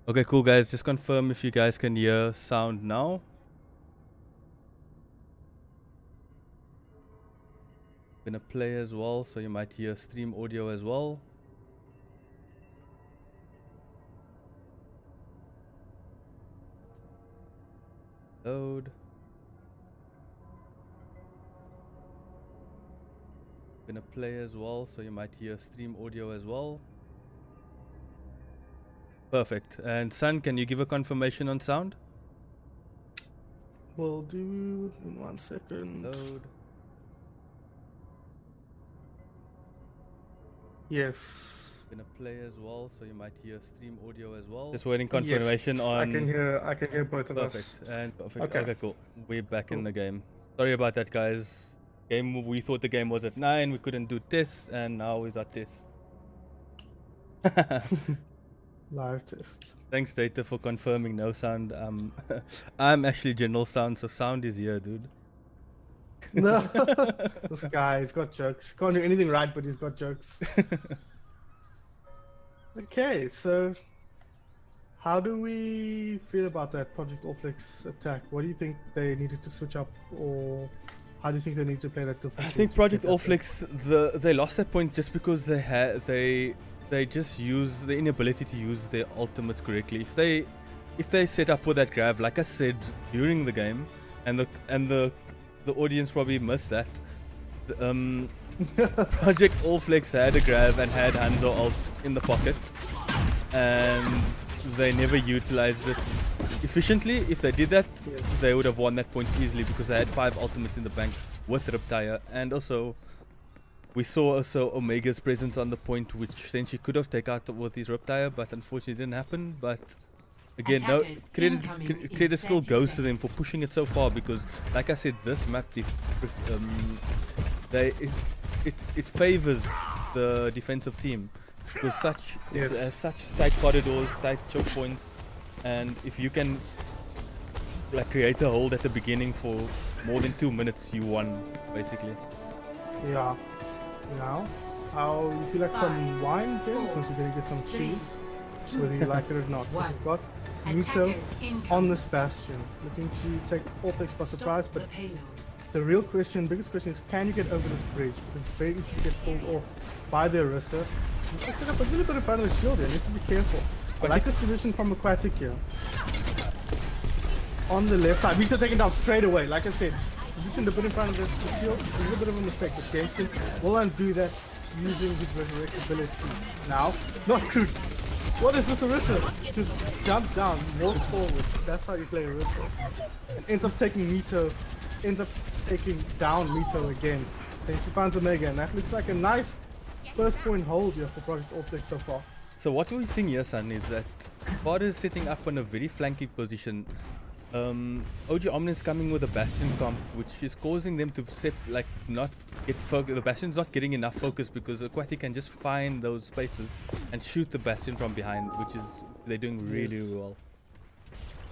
Okay, cool guys, just confirm if you guys can hear sound now. Gonna play as well, so you might hear stream audio as well. Load. Gonna play as well, so you might hear stream audio as well. Perfect. And Sun, can you give a confirmation on sound? Will do in 1 second. Load. Yes. Gonna play as well, so you might hear stream audio as well. Just waiting confirmation yes, on. I can hear both of us. Perfect. And perfect. Okay. Okay, cool. We're back in the game. Sorry about that, guys. We thought the game was at 9. We couldn't do tests, and now it's at tests. Live test. Thanks, Data, for confirming no sound. I'm actually GeneralSound, so sound is here, dude. No, this guy, he's got jokes. Can't do anything right, but he's got jokes. Okay, so how do we feel about that Project Allflex attack? What do you think they needed to switch up, or how do you think they need to play that differently? I think Project Allflex, they lost that point just because they just use the inability to use their ultimates correctly. If they set up with that grab, like I said during the game, and the audience probably missed that. Project Allflex had a grab and had Hanzo ult in the pocket, and they never utilized it efficiently. If they did that, they would have won that point easily because they had 5 ultimates in the bank with Riptire, and also we saw Omega's presence on the point, which then she could have taken out with his Riptire, but unfortunately it didn't happen. But again, no credit still goes to them for pushing it so far, because like I said, this map it favors the defensive team because such tight corridors, tight choke points, and if you can like create a hold at the beginning for more than 2 minutes, you won basically. Yeah. Now, how you feel like some wine, Jen? Because you're gonna get some cheese, whether you like it or not. We've got Muto on this bastion, looking to take Allflex by surprise, but the real question, biggest question is, can you get over this bridge? Because it's very easy to get pulled off by the Orisa. You just set up a little bit in front of the shield here, needs to be careful. I like this position from Aquatic here. On the left side, Muto taken down straight away, like I said. Positioned a bit in front of the shield, it's a little bit of a mistake. But Genshin will undo that using his resurrect ability. Now, not crude. What is this Orisa? Just jump down, walk forward. That's how you play Orisa. And ends up taking Mito, ends up taking down Mito again. Then she finds Omega, and that looks like a nice first point hold here for Project Allflex so far. So what we're seeing here, Son, is that Pod is sitting up on a very flanking position. OG Ominence coming with a Bastion comp, which is causing them to not get focus. The Bastion's not getting enough focus because Aquatic can just find those spaces and shoot the Bastion from behind, which is they're doing really well.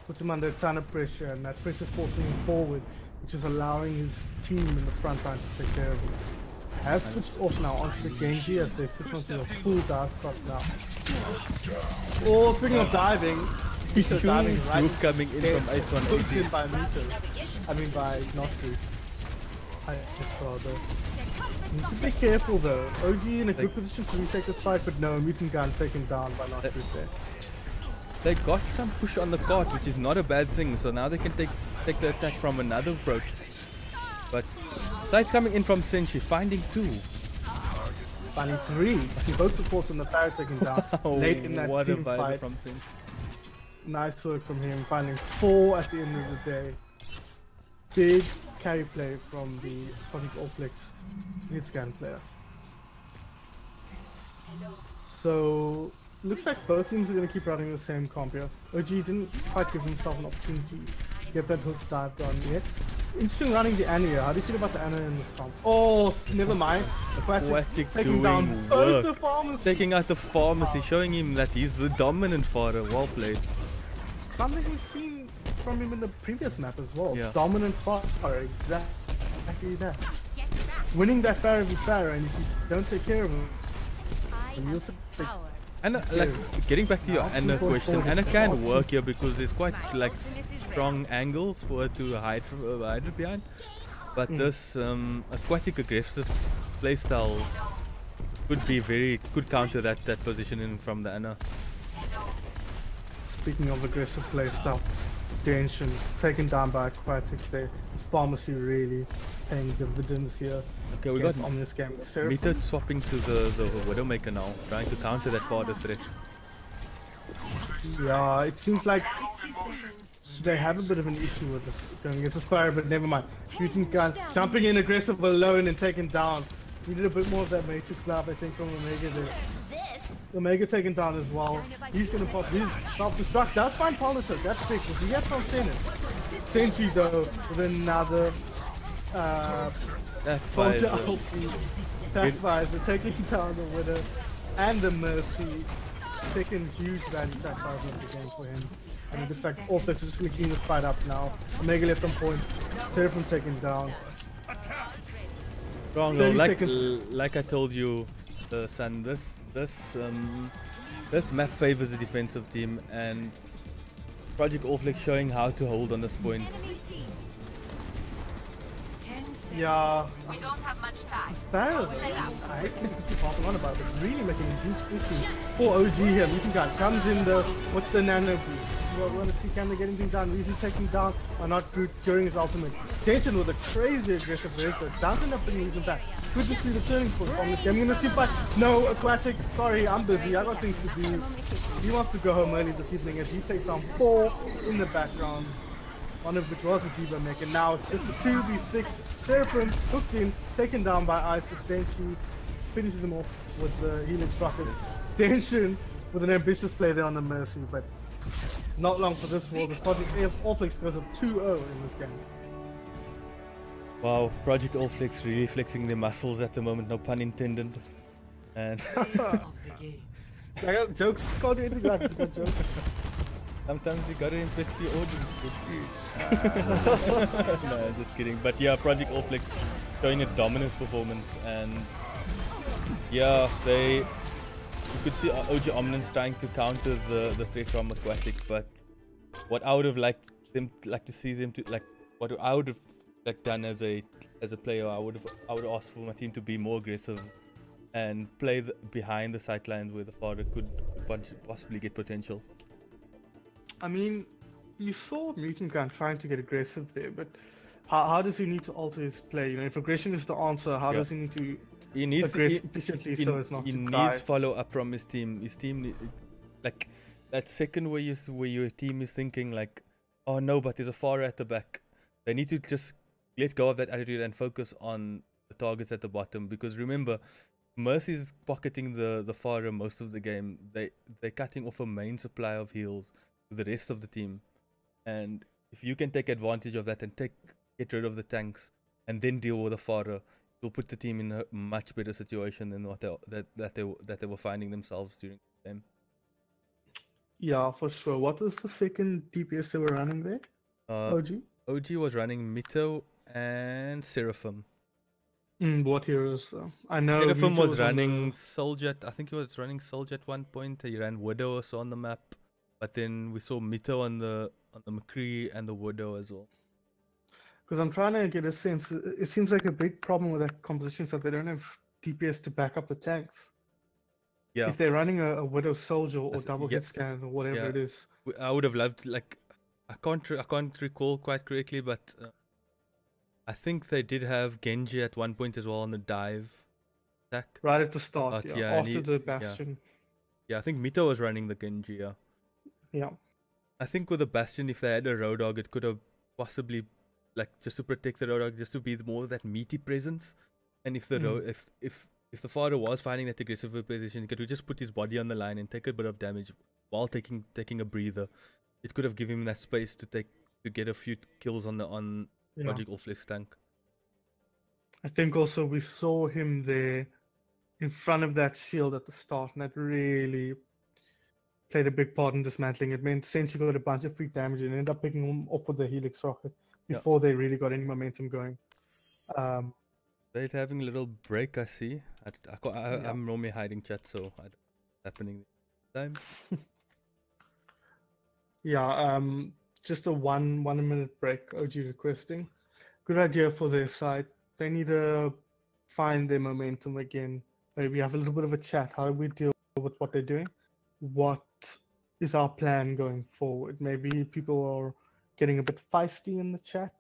Puts him under a ton of pressure, and that pressure's forcing him forward, which is allowing his team in the front line to take care of him. Has switched off now onto the Genji as they switch onto a full dive cut now. Oh, speaking of diving, Mito diving right coming in from Ice 180 by Mito. I mean by Gastlee. I just saw though. Need to be careful though. OG in a good position to retake this fight, but no, Mutant Gun taken down by Gastlee there. They got some push on the cart, which is not a bad thing, so now they can take the attack from another approach. But Side's coming in from Senshi, finding 2. Finding 3. Both supports on the Parrot taken down late in that team fight. From Senshi. Nice work from him, finding 4 at the end of the day. Big carry play from the Project Allflex mid-scan player. So, looks like both teams are going to keep running the same comp here. OG didn't quite give himself an opportunity to get that hook dive done yet. Interesting running the Anna here. How do you feel about the Anna in this comp? Oh, never mind. Aquatic taking down both the pharmacy. Taking out the pharmacy, showing him that he's the dominant fighter. Well played. Something we've seen from him in the previous map as well. Yeah. Dominant fighter, exactly that. Winning that Pharaoh v Pharaoh, and if you don't take care of him, then you'll take Anna, like getting back to your Anna question, Anna can work here because there's quite like strong angles for her to hide from hide it behind. But this aquatic aggressive playstyle could counter that positioning from the Anna. Speaking of aggressive playstyle, tension taken down by aquatic there. This pharmacy really paying dividends here. Okay, we got Ominous game. Mito swapping to the Widowmaker now, trying to counter that far threat. Yeah, it seems like they have a bit of an issue with this going against the Spire, but never mind. Mutant Gun jumping in aggressive alone and taken down. Needed a bit more of that Matrix love, I think, from Omega there. Omega taken down as well. He's gonna pop his self-destruct. Does find Politics. That's big. But he gets from Senate. Sentry though with another soldier ulti. Taskvisor taking down the Widow and the Mercy. Second huge value Taskvisor of the game for him. And it looks like Orpheus is just gonna clean this fight up now. Omega left on point. Seraphim taken down. Wrong, like I told you, Sun, this map favors the defensive team, and Project Allflex showing how to hold on this point. Yeah. We don't have much time. Sparrow, I think keep passing on about it, but really making a huge issue for OG here. Mutant Guy comes in the, what's the nano boost? We want to see can they get anything done. Weezy taking down or not good during his ultimate. Tension with a crazy aggressive race, but doesn't have been using back. Could this be the turning point from this game? I'm gonna see fight. No, Aquatic, sorry, I'm busy. I got things to do. He wants to go home early this evening as he takes on 4 in the background. One of which was a Diva mech, and now it's just a 2v6. Seraphim hooked in, taken down by Isis. Senshi finishes him off with the Helix rocket. Tension with an ambitious play there on the Mercy, but not long for this world. This Project Allflex goes up 2-0 in this game. Wow, Project Allflex really flexing their muscles at the moment, no pun intended. And I got jokes, can't do anything like that jokes. Sometimes you gotta impress your audience. No, just kidding. But yeah, Project Allflex showing a dominant performance, and yeah, you could see OG Ominence trying to counter the threat from Aquatic, but what I would have liked to see them to what I would have done as a player, I would have asked for my team to be more aggressive and play behind the sidelines where the father could possibly get potential. I mean, you saw Mutant Gun trying to get aggressive there, but how does he need to alter his play? You know, if aggression is the answer, how does he need to aggress efficiently so as not to die? He needs follow up from his team. His team, like that second where your team is thinking like, oh no, but there's a Pharah at the back. They need to just let go of that attitude and focus on the targets at the bottom. Because remember, Mercy's pocketing the Pharah most of the game. They're cutting off a main supply of heals to the rest of the team, and if you can take advantage of that and get rid of the tanks and then deal with the Pharah, you'll put the team in a much better situation than what they were finding themselves during the game. Yeah, for sure. What was the second DPS they were running there? OG was running Mito and Seraphim. What heroes though? I know Seraphim was running Soldier. I think he was running Soldier at one point. He ran Widow also on the map. But then we saw Mito on the McCree and the Widow as well. Because I'm trying to get a sense. It seems like a big problem with that composition is that they don't have DPS to back up the tanks. Yeah. If they're running a Widow Soldier or double hit scan or whatever it is. I would have loved, like, I can't recall quite correctly, but I think they did have Genji at one point as well on the dive attack. Right at the start, after the Bastion. Yeah, I think Mito was running the Genji, Yeah. I think with the Bastion, if they had a Road Dog, it could have possibly, like, just to protect the Road Dog, just to be more of that meaty presence. And if the if the Father was finding that aggressive position, he could just put his body on the line and take a bit of damage while taking a breather. It could have given him that space to get a few kills on Project Allflex tank. I think also we saw him there in front of that shield at the start, and that really played a big part in dismantling it. Meant Senshi got a bunch of free damage and ended up picking him off with the Helix rocket before they really got any momentum going. They're having a little break, I see. I'm normally hiding chat, so I don't know what's happening. times. Yeah, just a one minute break, OG requesting. Good idea for their side. They need to find their momentum again. Maybe have a little bit of a chat. How do we deal with what they're doing? What is our plan going forward? Maybe people are getting a bit feisty in the chat,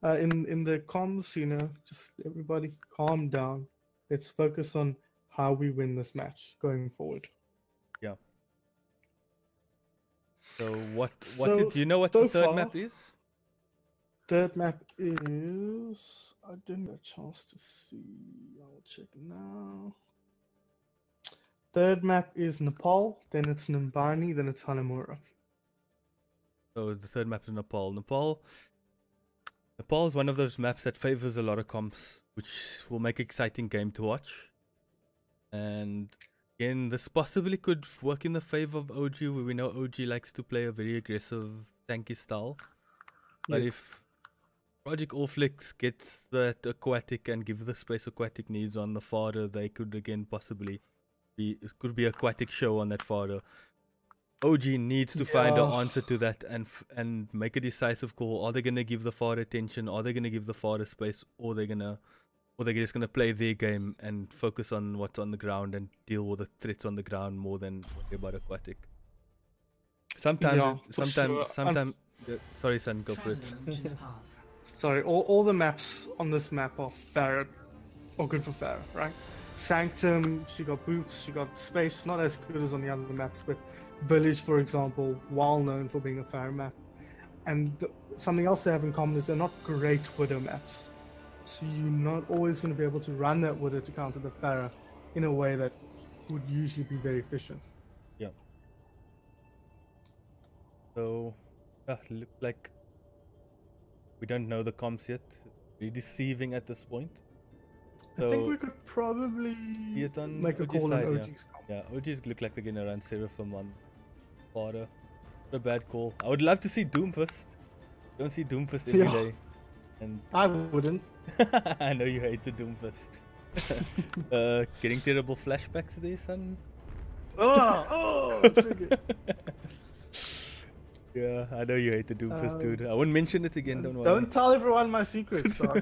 in the comms, you know, just everybody calm down. Let's focus on how we win this match going forward. Yeah. So what So, do you know what so the third far, map is? Third map is... I didn't get a chance to see. I'll check now. Third map is Nepal, then it's Nimbani, then it's Hanamura. So the third map is Nepal. Nepal is one of those maps that favors a lot of comps, which will make an exciting game to watch. And again, this possibly could work in the favor of OG, where we know OG likes to play a very aggressive, tanky style. But Yes. if Project Allflix gets that aquatic and give the space aquatic needs on the fodder, they could again possibly be, it could be aquatic show on that fodder. OG needs to find an answer to that and make a decisive call. Are they gonna give the fodder attention? Are they gonna give the fodder space? Or they're just gonna play their game and focus on what's on the ground and deal with the threats on the ground more than worry about aquatic. Sometimes. Sorry, son, go for it. Sorry, all the maps on this map are Pharah, or good for Pharah, right? Sanctum, she got boots, she got space, not as good as on the other maps, but Village, for example, well known for being a Pharah map. And something else they have in common is they're not great Widow maps. So you're not always going to be able to run that Widow to counter the Pharah in a way that would usually be very efficient. Yeah. So, look like we don't know the comps yet. We're deceiving at this point. So I think we could probably make a OG's call side, on yeah. OG's comp. Yeah, OG's look like they're gonna run Seraphim on fodder. Not a bad call. I would love to see Doomfist. Don't see Doomfist every day. And I wouldn't. I know you hate the Doomfist. Getting terrible flashbacks there, son. Trigger. Yeah, I know you hate the Doomfist, dude. I won't mention it again, don't worry. Don't tell everyone my secrets, sorry.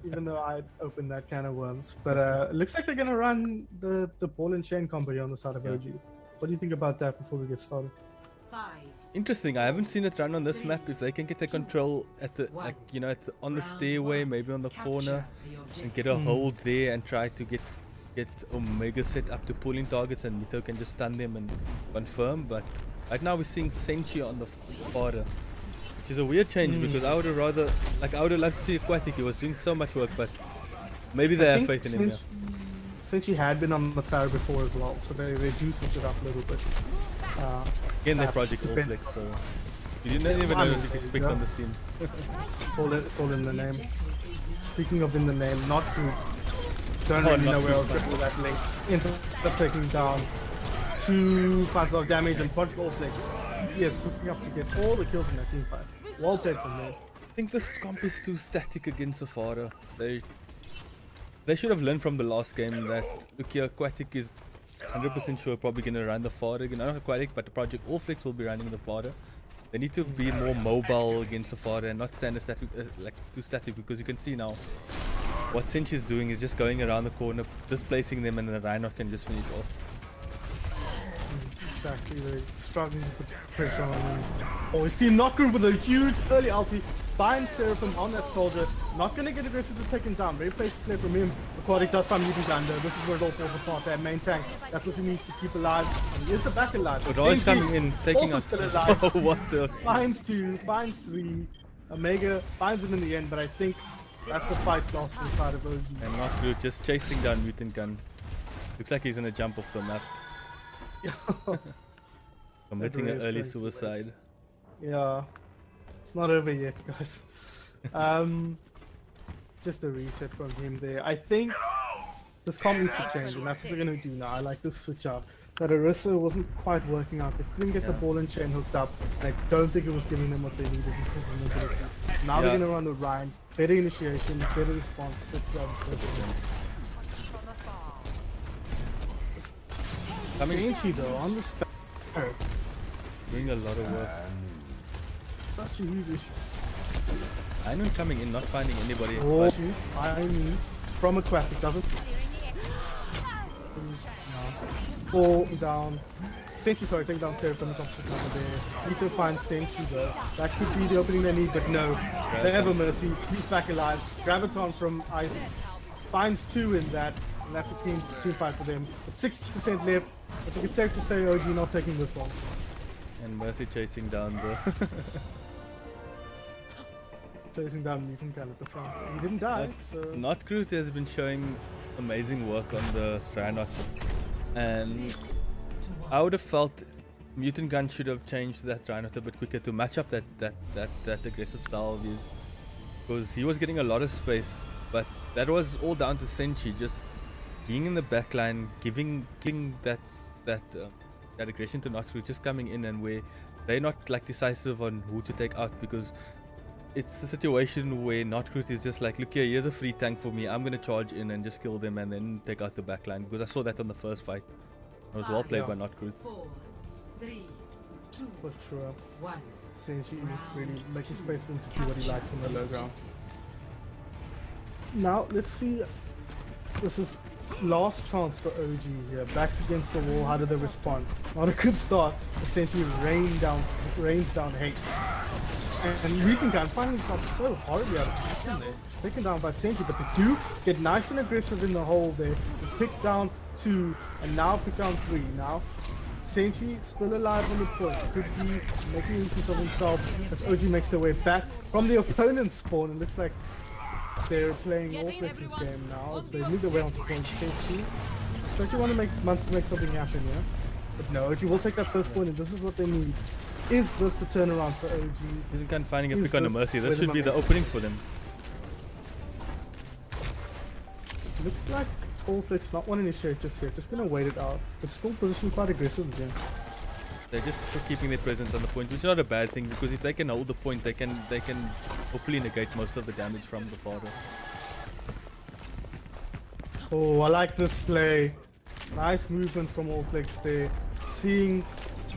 Even though I opened that can of worms. But it looks like they're going to run the ball and chain combo here on the side of OG. What do you think about that before we get started? Interesting. I haven't seen it run on this map. If they can get the control at the, on the stairway, maybe on the corner, and get a hold there and try to get Omega set up to pull in targets, and Mito can just stun them and confirm. But right now we're seeing Senchi on the fodder, which is a weird change because I would have loved to see Aquatic. He was doing so much work, but maybe they have faith in him. Senchi had been on the Pharah before as well, so they do switch it up a little bit. Again, their Project Allflix, so you didn't even know what you could expect on this team. It's all in the name. Speaking of in the name, not good. Don't really know where else to do that link. Ends up taking down 2 points of damage and Project Allflix. Yes, hooking up to get all the kills in that team fight. Well played from there. I think this comp is too static against Safari. They should have learned from the last game that Aquatic is 100% sure probably going to run the fodder. Not Aquatic, but the Project Allflix will be running the fodder. They need to be more mobile against the fodder and not stand static, too static, because you can see now what Cinch is doing is just going around the corner, displacing them, and the Rhino can just finish off. Exactly, they're struggling to put pressure on him. Oh, his team not good with a huge early ulti. Binds Seraphim on that soldier. Not going to get aggressive to take him down. Very patient play from him. Aquatic does find mutant under. This is where it all falls apart. That main tank. That's what you need to keep alive. And he is the back alive. But Raj coming in, taking also out. still alive. Oh, what the? Finds 2, finds 3. Omega finds him in the end, but I think that's the fight lost inside of OG. And not good, just chasing down Mutant Gun. Looks like he's going to jump off the map. Committing an early suicide. Yeah, it's not over yet, guys. Just a reset from him there. I think this comp needs to change, and that's what we're gonna do now. I like this switch out. That Orisa wasn't quite working out. They couldn't get the ball and chain hooked up, and I don't think it was giving them what they needed in terms of mobility. Now they're gonna run the Rhine. Better initiation, better response. Let's Senshi though, on the spot. Doing a lot of work. Such a huge issue. I know coming in, not finding anybody. Oh, I mean, from Aquatic, doesn't... Fall down. Senshi, sorry, take down Sarah from the top of there. Need to find Senshi though. That could be the opening they need, but no. They have a mercy. He's back alive. Graviton from Ice finds 2 in that, and that's a team fight for them. With 6% left, I think it's safe to say OG not taking this one. And Mercy chasing down the... chasing down Mutant Gun at the front. He didn't die, so... Notgroot has been showing amazing work on the Rhino. And I would have felt Mutant Gun should have changed that Rhino a bit quicker to match up that aggressive style of his. Because he was getting a lot of space, but that was all down to Senshi just being in the backline, giving that aggression to Notgroot, just coming in and where they're not like decisive on who to take out, because it's a situation where Notgroot is just like, look here, here's a free tank for me, I'm gonna charge in and just kill them and then take out the backline, because I saw that on the first fight. It was well played by Notgroot. 4, 3, 2, For sure. 1. Senshi really making space for him to do what he likes on the low ground. Now, let's see. This is last chance for OG here. Backs against the wall. How do they respond? Not a good start. Essentially rains down hate. And Mutant Gun finding himself so horribly out of position there. Taken down by Senshi, but they do get nice and aggressive in the hole there. They pick down 2 and now pick down 3. Now Senshi still alive on the point. Could be making use of himself as OG makes their way back from the opponent's spawn. It looks like they're playing Allflex's game now as they move their way onto point. Senshi so wants to make something happen here. But no, OG will take that first point and this is what they need. Is this the turnaround for OG? Mutant Gun finding a pick on the Mercy. This should be the opening for them. Looks like Allflex not want to initiate just yet. Just gonna wait it out. But still positioned quite aggressive again. They're just keeping their presence on the point, which is not a bad thing, because if they can hold the point, they can hopefully negate most of the damage from the father. Oh, I like this play. Nice movement from Allflex there. Seeing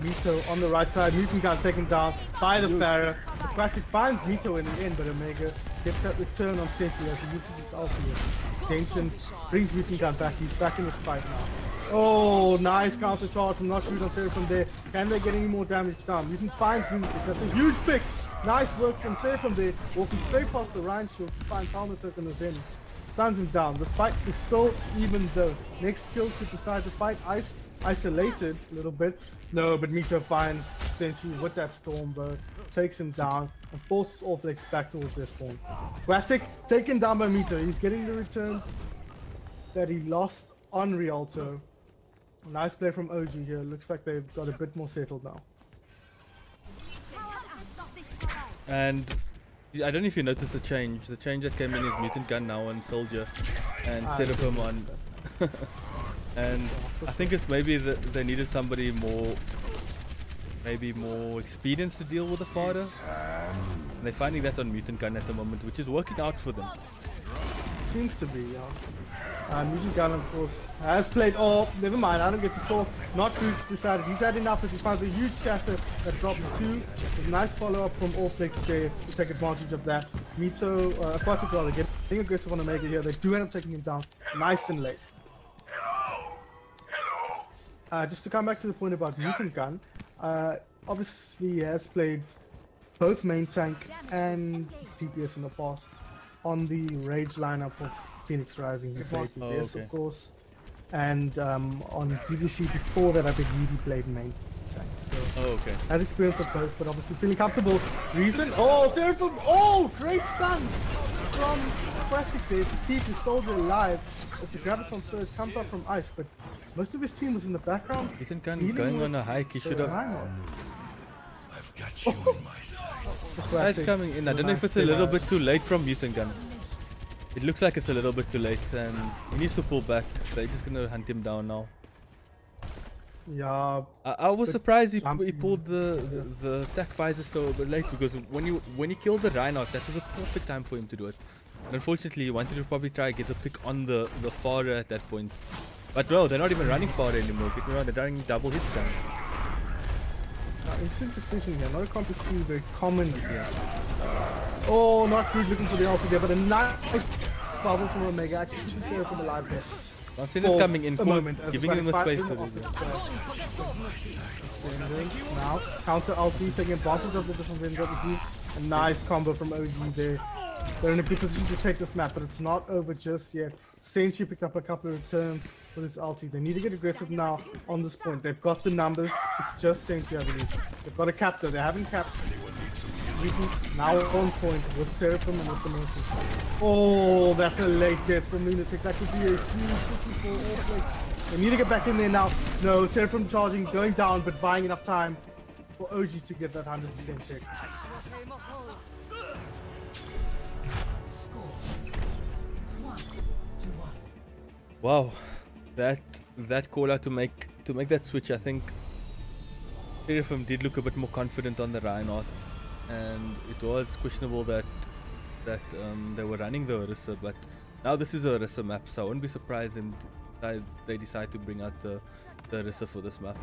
Mito on the right side. Mutant Gun taken down by the Pharah. Aquatic finds Mito in the end, but Omega gets that return on Senshi as he uses his ultimate. Tension brings Mutant Gun back. He's back in this fight now. Oh, nice counter charge from Notgroot on Sarah from there. Can they get any more damage down? Mutant finds Mutant. That's a huge pick. Nice work from Sarah from there. Walking straight past the Rhine shield to find Palmer on his end. Stuns him down. The fight is still even though. Next kill to decide the fight. Ice isolated a little bit. No, but Mito finds Senshi with that Stormbow, takes him down, and forces Allflex back towards their spawn. Aquatic taken down by Mito. He's getting the returns that he lost on Rialto. Nice play from OG here. Looks like they've got a bit more settled now. And I don't know if you noticed the change. The change that came in is Mutant Gun now on Soldier, and instead of him on. And I think it's maybe that they needed somebody maybe more experienced to deal with the father. And they're finding that on Mutant Gun at the moment, which is working out for them. Seems to be, yeah. Mutant Gun, of course, has played. Oh, never mind. I don't get to talk. Notgroot's decided he's had enough as he finds a huge shatter that drops 2. A nice follow up from Allflex there to take advantage of that. Mito, Aquatic rather, getting aggressive on Omega here. They do end up taking him down nice and late. Just to come back to the point about Mutant Gun, obviously he has played both main tank and DPS in the past. On the Rage lineup of Phoenix Rising, he played DPS, of course, and on DBC before that, I believe he played main tank. So has experience of both, but obviously feeling comfortable. Reason? Oh, Seraphim! Oh, great stun from Aquatic there to keep his soldier alive as the Graviton Surge comes up from Ice, but most of his team was in the background. Mutant Gun going on a hike. He should have. I've got you in my sights. That's coming in. I don't know if it's a little bit too late from Mutant Gun. It looks like it's a little bit too late, and he needs to pull back. They're just gonna hunt him down now. Yeah. I was surprised he pulled the stack visor so late, because when he killed the Rhino, that was a perfect time for him to do it. And unfortunately, he wanted to probably try and get a pick on the Farah at that point. But no, they're not even running far anymore. Get me wrong, they're running double hits down. Interesting decision here. Not a comp is seen very common here. Oh, not good looking for the ulti there, but a nice bubble from Omega. Actually, keeping Seraphim alive here. Lancin is coming in, giving him the space to do that. Now, counter ulti, taking advantage of the different vendors. A nice combo from OG there. They're in a good position to take this map, but it's not over just yet. Senshi picked up a couple of returns for this ulti. They need to get aggressive now on this point. They've got the numbers. It's just Senshi, I believe. They've got a cap though. They haven't capped. Now on point with Seraphim and with the Mercy. Oh, that's a late death from Lunatic. That could be a huge 54 Overwatch. They need to get back in there now. No, Seraphim charging, going down, but buying enough time for OG to get that 100% check. Wow, that call out to make that switch, I think Seraphim did look a bit more confident on the Reinhardt, and it was questionable that they were running the Orisa, but now this is a Orisa map, so I wouldn't be surprised if they decide to bring out the Orisa for this map.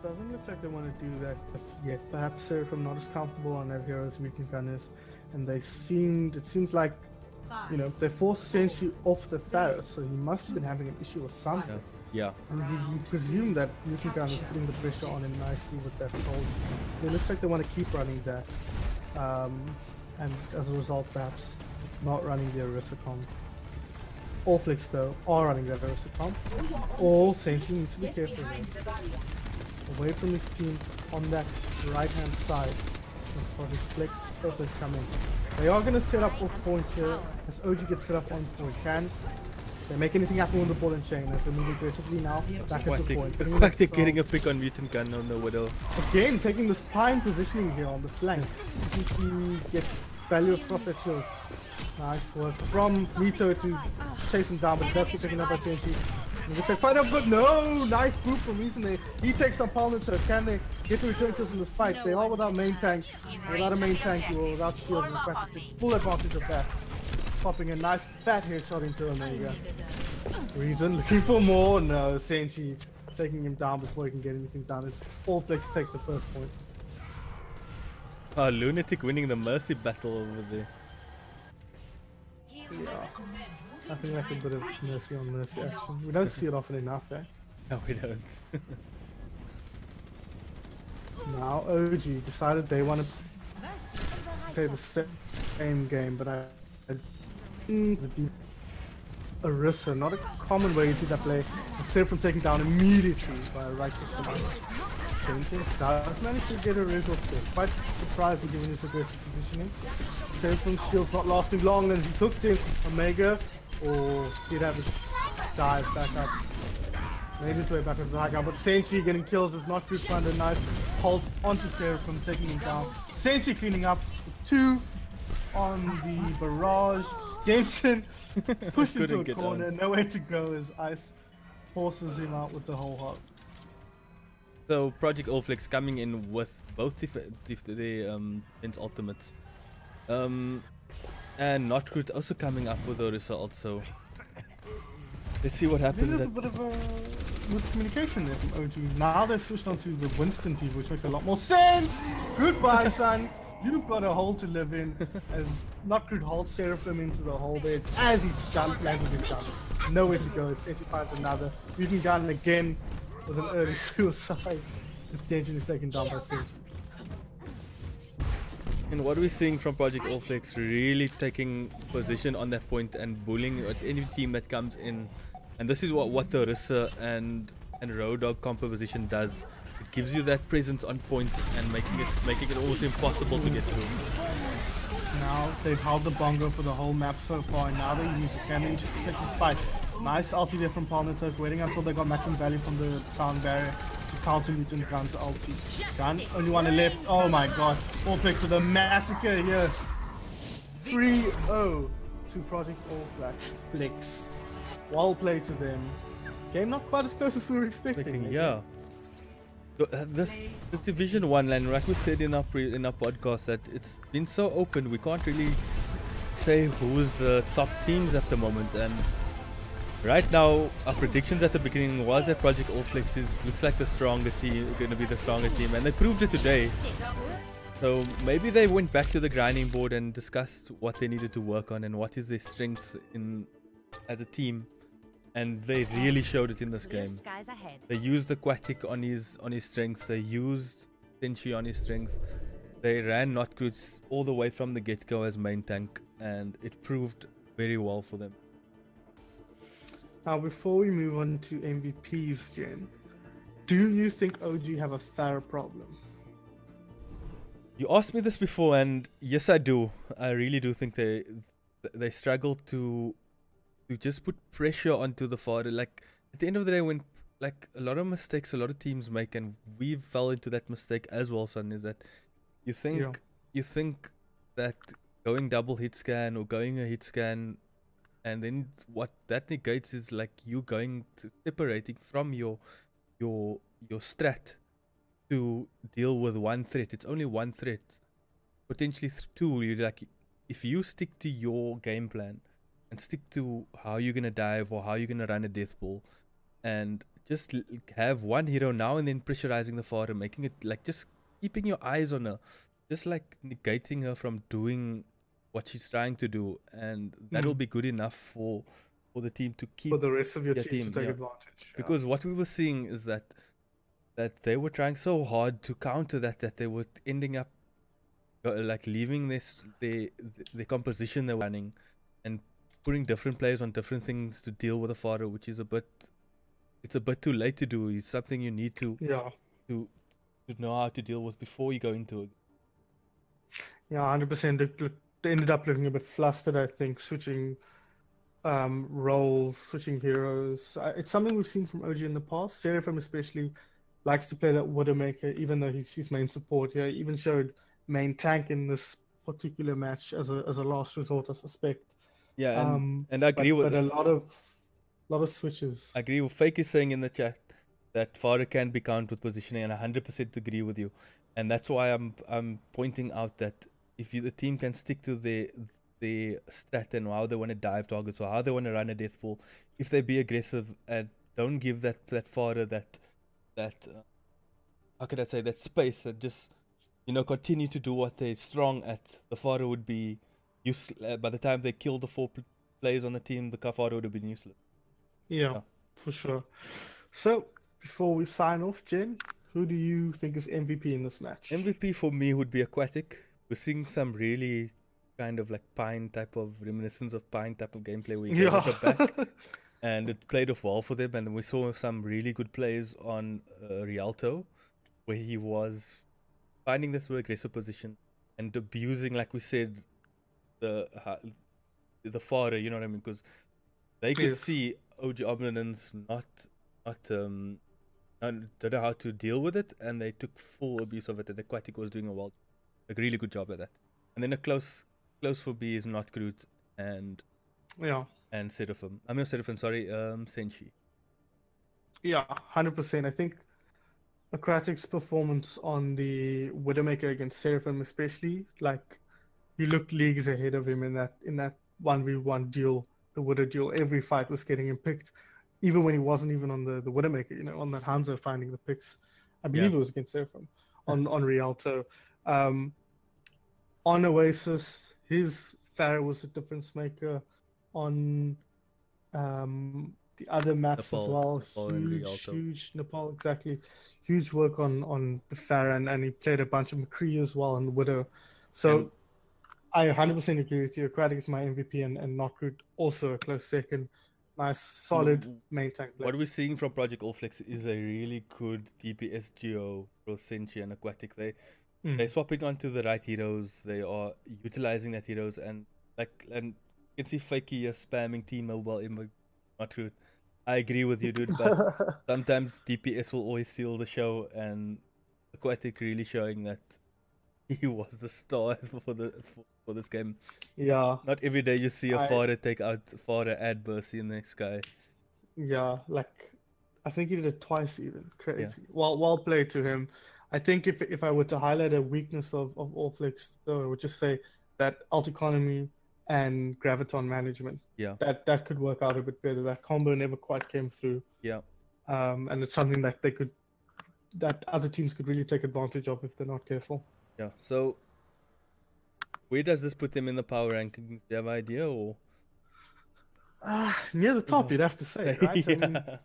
Doesn't look like they want to do that just yet. Perhaps Seraphim not as comfortable on their heroes weekend gunners, and it seems like, you know, they forced Senshi off the Pharaoh, so he must have been having an issue with something. Yeah. And we presume that Weekend is putting the pressure on him nicely with that soul. It looks like they want to keep running that, and as a result, perhaps not running the Orisa comp. All Flicks though are running that Orisa comp. All Senshi needs to be careful there. Away from his team on that right hand side. As Project Flex, Flex come in. They are going to set up off point here as OG gets set up on point. Can they make anything happen with the ball and chain as they move aggressively now? Back at the point. Quacktic getting a pick on Mutant Gun on the Widow. Again, taking this prime positioning here on the flank. To get value across that shield. Nice work from Mito to chase him down, but it does get taken up by Senshi. It looks like fight up, but no! Nice group from Reason there. He takes some Palmator. Can they get the return kills in this fight? They are without main tank. Without a main tank or without shields, and Quacktic takes full advantage of that. Popping a nice fat headshot into Omega. Reason looking for more. No, Senshi taking him down before he can get anything done. As All Flicks take the first point. Lunatic winning the Mercy battle over there. Yeah. I think like a bit of mercy on mercy action. We don't see it often enough, eh? No, we don't. Now OG decided they want to play the same game, but I think the Orisa, not a common way to see that play, instead from taking down immediately by a right click command. Does manage to get a result there. Quite surprised given his aggressive positioning. Seraphim's shield's not lasting long and he's hooked in Omega, or he'd have his dive back up. Made his way back up to the high ground, but Senshi getting kills is not good. Find a nice halt onto Seraphim, taking him down. Senshi cleaning up 2 on the barrage. Jameson pushed into a corner, nowhere to go as Ice forces him out with the whole heart. So Project Allflex coming in with both defense ultimates, and Notcroot also coming up with the result. So let's see what happens. There's a bit of a miscommunication there from OG. Now they've switched onto the Winston team, which makes a lot more sense. Goodbye, son. You've got a hole to live in. As Notcroot holds Seraphim into the hole there as he's landed his gun. Nowhere to go. Senshi finds another. Mutant Gun again with an early suicide. This tension is taken down by Senshi. And what are we seeing from Project Allflex? Really taking position on that point and bullying at any team that comes in. And this is what the Orisa and Road Dog composition does. It gives you that presence on point and making it almost impossible to get through. Now they've held the bongo for the whole map so far, and now they use the cannon to take this fight. Nice ulti there from Palmatok, waiting until they got maximum value from the sound barrier to counter Mutant Gun's ulti. Gun, only one left. Oh my god. Allflex with a massacre here. 3-0 to Project Allflex. Well played to them. Game not quite as close as we were expecting. Yeah. So, this Division 1 line, like we said in our podcast, that it's been so open, we can't really say who's the top teams at the moment, and Right now, our predictions at the beginning was that Project Allflex looks like the stronger team, going to be the stronger team, and they proved it today. So maybe they went back to the grinding board and discussed what they needed to work on and what is their strengths in as a team, and they really showed it in this game. They used Aquatic on his strengths. They used Senshi on his strengths. They ran Notgroots all the way from the get-go as main tank, and it proved very well for them. Now, before we move on to MVPs, Jen, do you think OG have a fair problem? You asked me this before, and yes, I do. I really do think they struggle to just put pressure onto the fodder. Like at the end of the day, when like a lot of mistakes a lot of teams make, and we fell into that mistake as well, son, is that you think that going double hit scan or going a hit scan, and then what that negates is like you going to separating from your strat to deal with one threat. It's only one threat, potentially two. You like if you stick to your game plan and stick to how you're gonna dive or how you're gonna run a death ball, and just have one hero now and then pressurizing the fodder, making it like just keeping your eyes on her, just like negating her from doing what she's trying to do, and that will be good enough for the team to keep for the rest of your team to take advantage. Because what we were seeing is that they were trying so hard to counter that they were ending up like leaving their composition they were running and putting different players on different things to deal with the fodder, which is a bit too late to do. It's something you need to know how to deal with before you go into it. Yeah, 100%. They ended up looking a bit flustered, I think, switching roles, switching heroes. It's something we've seen from OG in the past. Seraphim especially likes to play that Widowmaker, even though he's his main support here. He even showed main tank in this particular match as a last resort, I suspect. Yeah, and I agree with a lot of switches. I agree with Fake is saying in the chat that fodder can be counted with positioning, and I 100% agree with you. And that's why I'm pointing out that if the team can stick to the strat and how they want to dive targets or how they want to run a death ball, if they be aggressive and don't give that fodder that how can I say, that space, and just continue to do what they're strong at, the fodder would be useless. By the time they kill the 4 players on the team, the fodder would have been useless. Yeah, for sure. So before we sign off, Jen, who do you think is MVP in this match? MVP for me would be Aquatic. We're seeing some really kind of like Pine type of reminiscence of Pine type of gameplay where you get back, and it played off well for them. And then we saw some really good plays on Rialto, where he was finding this aggressive position and abusing, like we said, the fodder. You know what I mean? Because they could see OG Ominence don't know how to deal with it, and they took full abuse of it. And Aquatic was doing a really good job at that. And then a close for B is not Groot and Seraphim. I mean Seraphim, sorry, Senshi. Yeah, 100%. I think Aquatic's performance on the Widowmaker against Seraphim, especially, like he looked leagues ahead of him in that 1v1 duel, the Widow duel. Every fight was getting him picked, even when he wasn't even on the Widowmaker. On that Hanzo finding the picks. I believe it was against Seraphim on Rialto. On Oasis, his Pharah was a difference maker. On the other maps as well, huge Nepal, exactly. Huge work on the Pharah, and he played a bunch of McCree as well on the Widow. So I 100% agree with you. Aquatic is my MVP, and Not Root also a close second. Nice, solid main tank play. What we're seeing from Project Allflex is a really good DPS duo for Senshi and Aquatic. They're swapping onto the right heroes. They are utilizing that heroes, and you can see Fakey spamming Team Mobile in Not Root. I agree with you, dude, but sometimes DPS will always steal the show, and Aquatic really showing that he was the star for this game. Yeah. Not every day you see a fodder take out fodder, add Mercy in the next guy. Yeah, like I think he did it twice even. Crazy. Yeah. Well played to him. I think if I were to highlight a weakness of Allflex, I would just say that alt economy and Graviton management. Yeah. That could work out a bit better. That combo never quite came through. Yeah. And it's something that that other teams could really take advantage of if they're not careful. Yeah. So where does this put them in the power rankings? Do you have an idea or? Near the top, you'd have to say, right? I mean, Yeah.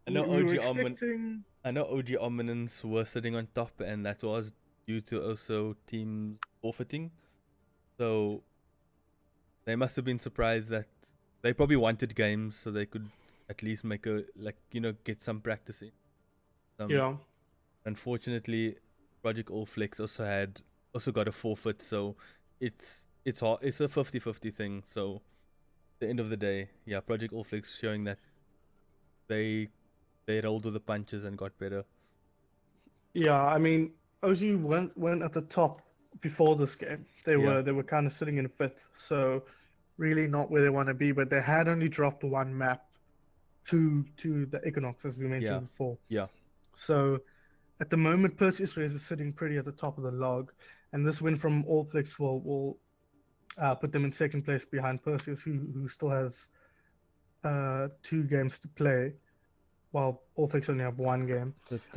I know we were OG expecting. I know OG Ominence were sitting on top, and that was due to also teams forfeiting. So they must have been surprised that they probably wanted games so they could at least make get some practice in. Yeah. Unfortunately, Project All Flex also got a forfeit, so it's hard. It's a 50-50 thing. So at the end of the day, yeah, Project All Flex showing that they rolled with the punches and got better. Yeah, I mean, OG went at the top before this game. They were kind of sitting in fifth, so really not where they want to be. But they had only dropped one map to the Equinox, as we mentioned before. Yeah. So at the moment, Perseus Rays is sitting pretty at the top of the log, and this win from All Flex will put them in second place behind Perseus, who still has 2 games to play, while All Flex only have 1 game.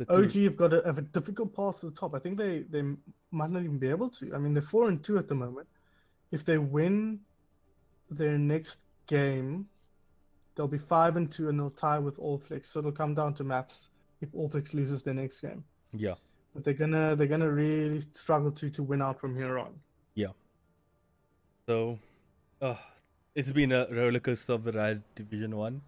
OG have got have a difficult path to the top. I think they might not even be able to. I mean, they're 4-2 at the moment. If they win their next game, they'll be 5-2 and they'll tie with All Flex. So it'll come down to maps if All Flex loses their next game. Yeah. But they're gonna really struggle to win out from here on. Yeah. So, it's been a roller coaster of the ride, Division 1.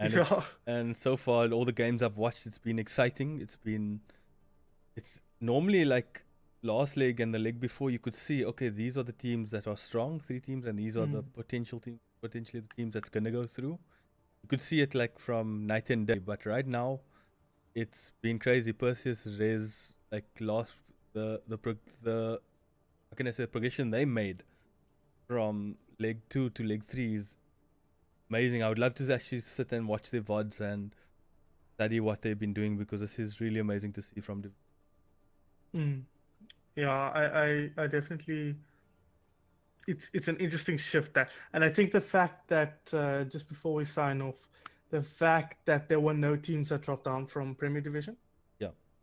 And and so far, all the games I've watched, it's been exciting. It's normally like last leg and the leg before, you could see, okay, these are the teams that are strong, 3 teams, and these are the potentially the teams that's gonna go through. You could see it like from night and day, but right now, it's been crazy. Perseus Rez lost the how can I say, progression they made from leg 2 to leg 3 is amazing. I would love to actually sit and watch their VODs and study what they've been doing, because this is really amazing to see from them. Yeah, I definitely. It's an interesting shift there, and I think the fact that just before we sign off, the fact that there were no teams that dropped down from Premier Division,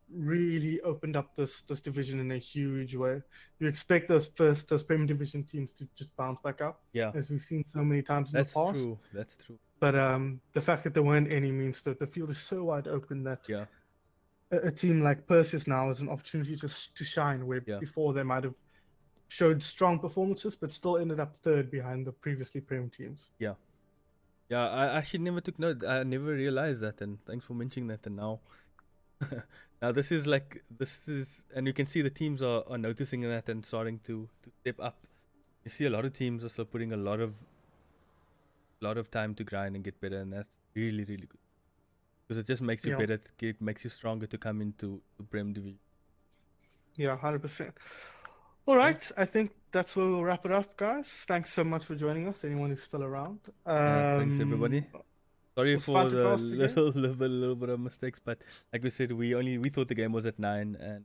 really opened up this division in a huge way. You expect those Premier Division teams to just bounce back up, as we've seen so many times in the past. That's true. But the fact that there weren't any means that the field is so wide open that a team like Perseus now has an opportunity to shine, where before they might have showed strong performances but still ended up third behind the previously Prem teams. Yeah, I actually never took note. I never realized that, and thanks for mentioning that. And now now this is, and you can see the teams are noticing that and starting to step up. You see a lot of teams also putting a lot of time to grind and get better, and that's really, really good, because it just makes you better. It makes you stronger to come into the Prem Division. Yeah, 100%. All right, I think that's where we'll wrap it up, guys. Thanks so much for joining us, anyone who's still around. Thanks, everybody. Sorry for the little bit of mistakes, but like we said, we thought the game was at 9 and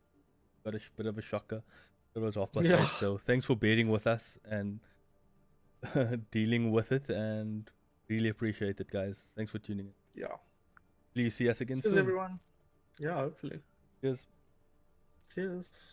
got a bit of a shocker. It was 8:30, so thanks for bearing with us and dealing with it, and really appreciate it, guys. Thanks for tuning in. Yeah. Please see us again soon. Cheers, everyone. Yeah, hopefully. Cheers. Cheers.